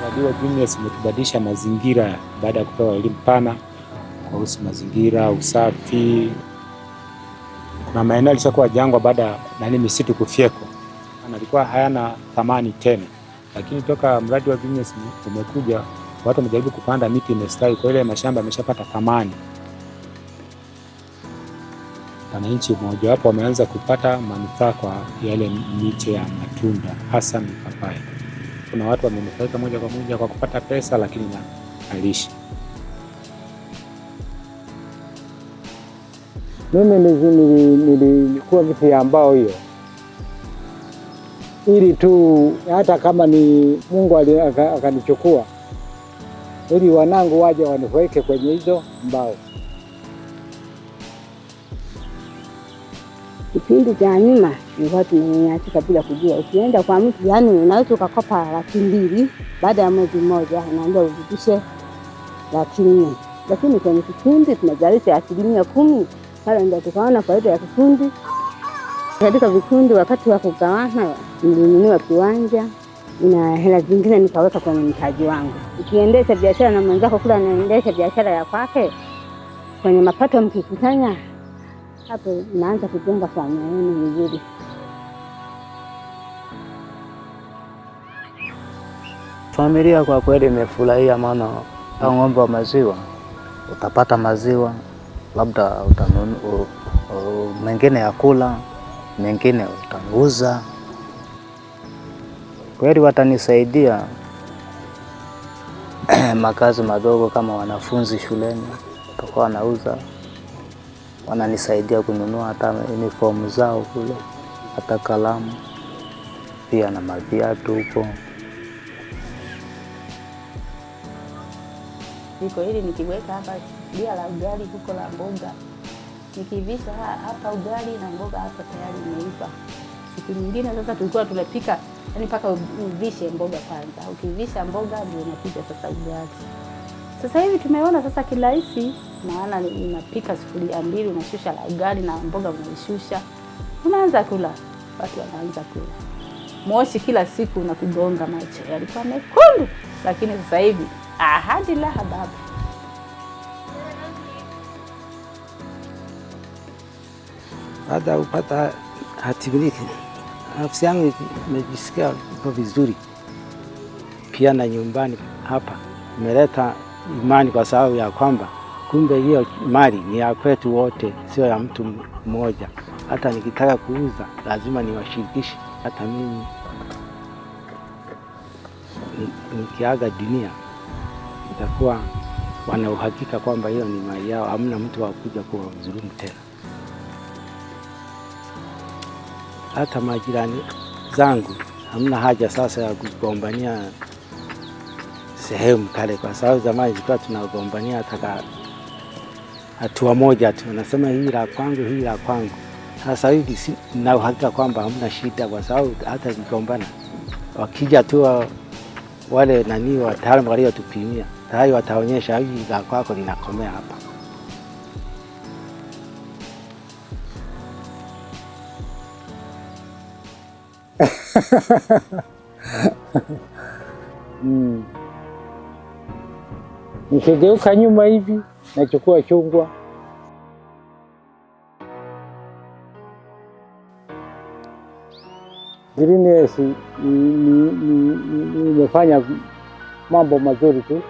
Mradi wa Genius umetubadilisha mazingira baada ya kupewa elimu pana kuhusu mazingira, usafi. Kuna maeneo yalishakuwa jangwa baada ya misitu kufyekwa. Yalikuwa hayana thamani tena. Lakini toka mradi wa Genius umekuja, watu wamejaribu kupanda miti imestawi, kwa ile mashamba yameshapata thamani. Wananchi mmoja wapo wameanza kupata manufaa kwa yale miche ya matunda, hasa mipapai. Kuna watu wamenufaika moja kwa moja kwa kupata pesa, lakini na lishe. Mimi nilikuwa miti ya mbao hiyo, ili tu hata kama ni Mungu akanichukua, ili wanangu waje wanufaike kwenye hizo mbao. Kipindi cha nyuma nilikuwa tumenyanyasika bila kujua. Ukienda kwa mtu unaweza ukakopa 200,000, baada ya mwezi mmoja unaambia urudishe 400,000. Lakini kwenye kikundi tunazalisha 10%. Pale ndio tukaona faida ya kikundi. Katika vikundi wakati wa kugawana nilinunua kiwanja na hela zingine nikaweka kwenye mtaji wangu. Ukiendesha biashara na mwenzako kula anaendesha biashara ya kwake, kwenye mapato mkikusanya, hapo naanza kujenga familia yenu vizuri. Familia kwa kweli imefurahia, maana kama ng'ombe wa maziwa utapata maziwa, labda utanunua mengine ya kula, mengine utauza. Kweli watanisaidia makazi madogo kama wanafunzi shuleni, watakuwa wanauza, wananisaidia kununua hata uniform zao kule, hata kalamu, pia na maviatu huko. Niko hili nikiweka hapa dia la ugali huko la mboga. Nikivisha hapa ugali na mboga hapa tayari imeiva. Siku nyingine sasa tulikuwa tunapika, mpaka uvishe mboga kwanza. Ukivisha mboga ndio unapika sasa ugali. Sasa hivi tumeona sasa kirahisi, maana unapika sufuria 2, unashusha la ugali na mboga unashusha. Unaanza kula, watu wanaanza kula. Moshi kila siku unakugonga macho. Yalikuwa mekundu, lakini sasa hivi ahadi la baba. Baada ya kupata hatimiliki, nafsi yangu imejisikia kwa vizuri. Pia na nyumbani hapa imeleta imani, kwa sababu ya kwamba kumbe hiyo mali ni ya kwetu wote, sio ya mtu mmoja. Hata nikitaka kuuza lazima niwashirikishe. Hata mimi nikiaga dunia itakuwa wana uhakika kwamba hiyo ni mali yao, hamna mtu wa kuja kuwadhulumu tena. Hata majirani zangu hamna haja sasa ya kugombania sehemu kale, kwa sababu zamani tulikuwa tunagombania hata hatua moja tu, nasema hii la kwangu, hii la kwangu. Sasa hivi na uhakika kwamba hamna shida, kwa sababu hata kigombana wakija tu wale wataalamu waliotupimia tayari wataonyesha hii la kwako linakomea hapa. Nikigeuka nyuma hivi nachukua chungwa. Genius nimefanya mambo mazuri tu.